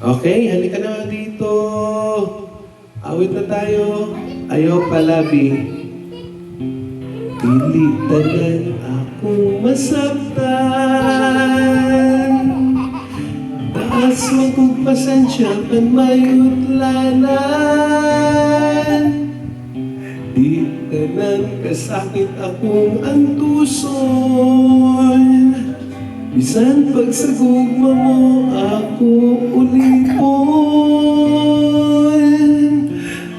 Okay, halika na dito. Awit na tayo. Ayaw palabi. Pilitanan akong masaktan. Taas magkong pasensya kan mayutlanan. Di ka nang kasakit akong antuson. Bisan pagsagugma mo ako ulipon.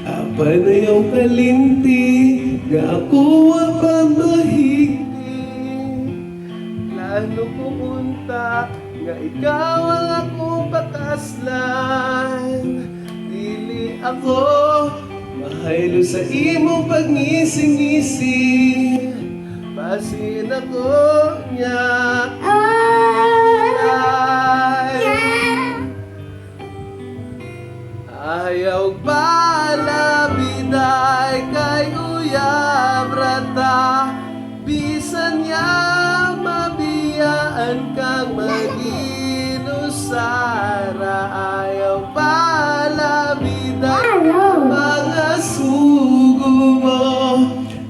Apa na yung kalinti nga ako apamahigdi. Lalo pumunta nga ikaw ang akong pakaslan. Dili ako mahaylo sa imong pagngisi-ngisi. Pasin ako niya. Ayaw palabiday kay uyab rata. Bisan niya mabiyaan kang mag-inusara. Ayaw palabiday mga sugo mo.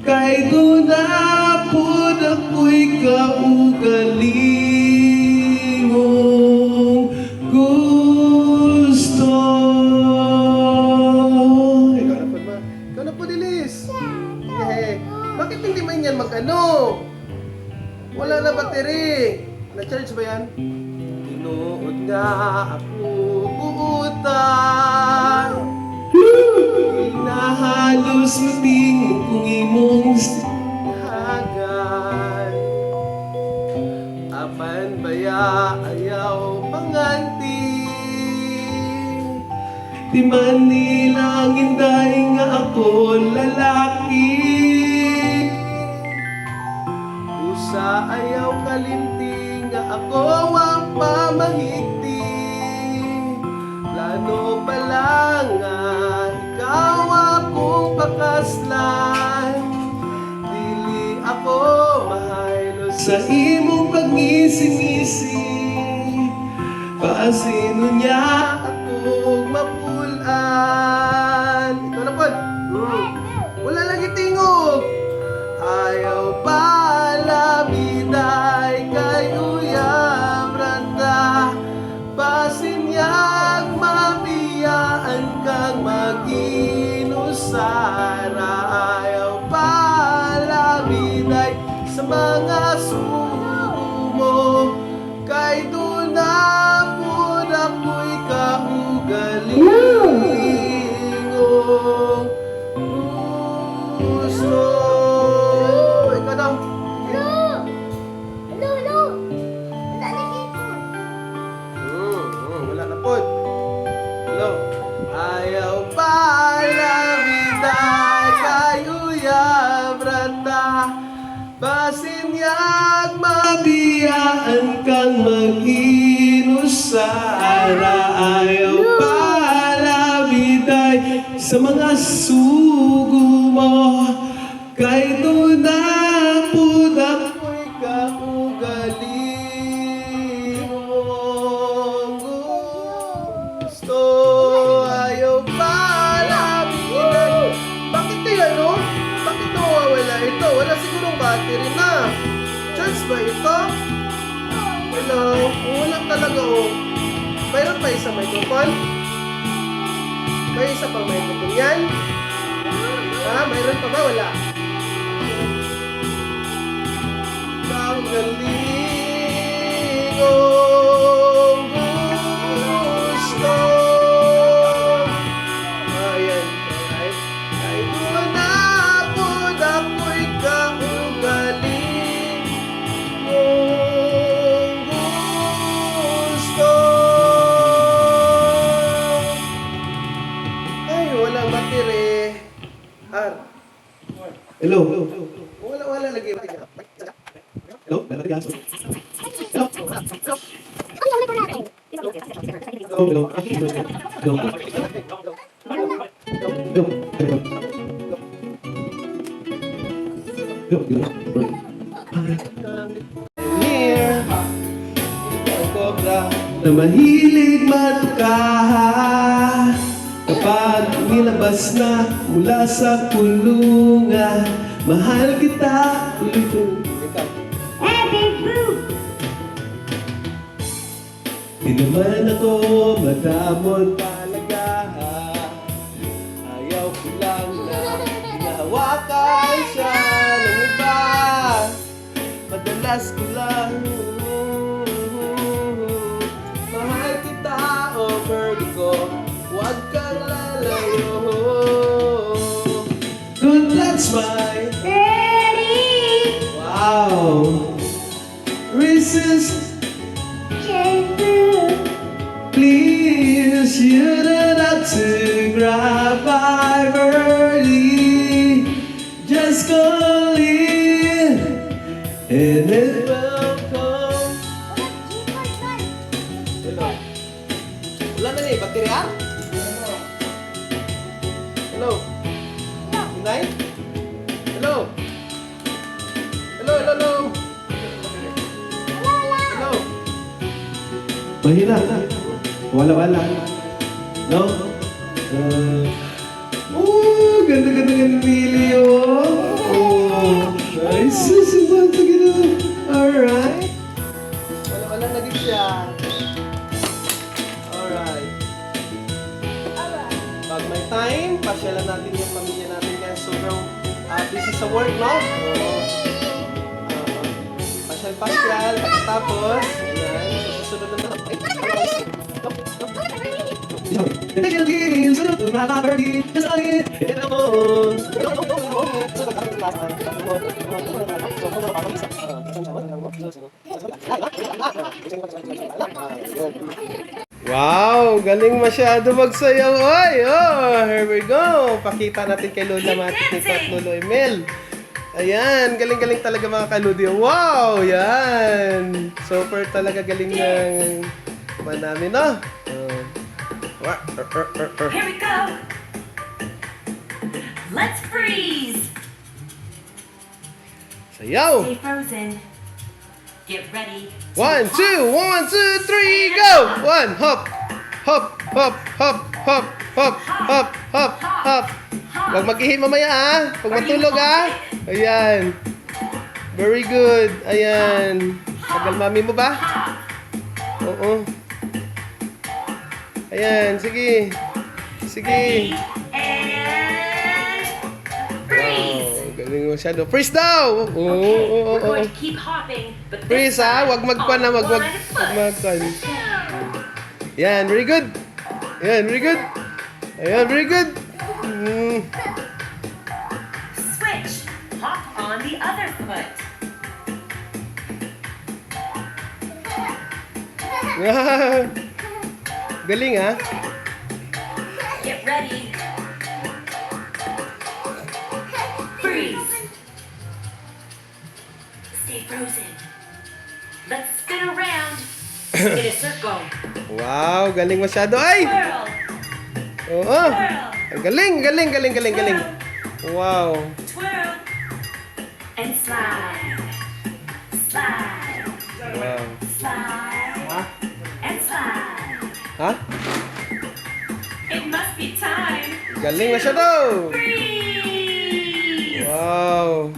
Kay dunapod ako'y kaugalingong gusto. Ikaw na po, Dilis. Bakit hindi man yan mag-ano? Wala na battery. Na-charge ba yan? Tinuod nga ako buutan. Nahalos mating kung imong hagan. Apan baya ayaw panganti. Di man nilang inday nga ako lalaki. Usa ayaw kalimti nga ako ang pamahigti. Plano pa lang nga ikaw akong pakaslan. Dili ako mahaylo sa imong pagngisi-ngisi. Paasino niya akong mapulan. Ito na po. Wala lagi tingog. Ayaw palabiday kay uyab randa. Pasinyag mabiyaan kang mag-inusara. Ayaw palabiday sa mga sugo mo. Kay dunapod ako'y kaugalingong gusto. Ikaw daw. Wala na po. Hello. Ayaw palabiday kay uyab rata. Pasinyag mabiyaan kang mag-inusara. Ayaw palabiday sa mga sugo mo. Kay dunapod ako'y kaugalingong gusto. Ayaw palabiday. Bakit ano? Bakit nawawala ito? Wala sigurong battery na. Charge ba ito? Wala. Wala talaga oh. Mayroon pa isang microphone? May isa pang microphone yan? Mayroon pa ba? Wala. Kaugalingong gusto. Ayan. Ay dunapod ako'y kaugalingong gusto. Ay, walang battery. Hello. Wala lagi. Hello? Hello? Na mahilig matukahan. lumabas na mula sa kulungan. Mahal kita. Ikaw. Di naman ako madamon talaga. Ayaw ko lang na hinahawakan siya ng iba. Madalas ko lang mahal kita, oh birdie ko. Huwag kang lalayo. Good, that's my wow. Resist. Please, you don't have to grab my birdie. Just call in and it will come. Hello. Wala na eh, baterya? Hello. Inay? Hello. Hello, hello, hello. Hello. Mahina. Wala. No? Ganda ng Emilio. Nice. Sige na. Alright. Wala na din siya. Alright. Pag may time, pasyalan natin yung pamilya natin kaya sobrang busy sa work, no? Pasyal. Pagkatapos, ayan, susunod na natin. Wow, galing masyado magsayaw. Oy, here we go. Pakita natin kay Lola Matik at Lolo Emel. Ayan, galing-galing talaga mga kaludi. Wow, yan. Super talaga galing ng namin, no? Here we go. Let's freeze. Sayaw. Stay frozen. Get ready. 1, 2, 1, 2, 3, go! 1, hop, hop, hop, hop, hop, hop, hop, hop, hop. Huwag mag-ihi mamaya, ha? Huwag matulog, ha? Ayan. Very good. Ayan. Tagal mami mo ba? Oo. Ayan, sige. Sige. And freeze. Wow, galing masyado. Freeze daw! Oo, Okay, oo, we're oo. going to keep hopping, but this Freeze, ha? time Huwag magkwan na, on huwag one foot. magkwan. Yan, very good. Ayan, very good. Ayan, very good. Switch. Hop on the other foot. Galing, ha? Get ready. Freeze. Stay frozen. Let's spin around in a circle. Wow, galing masyado. Ay! Twirl. Oo. Twirl. Ang galing. Wow. Twirl. And slide. Slide. Wow. Slide. And slide. Ha? It must be time. Galing masyado. Freeze. Wow.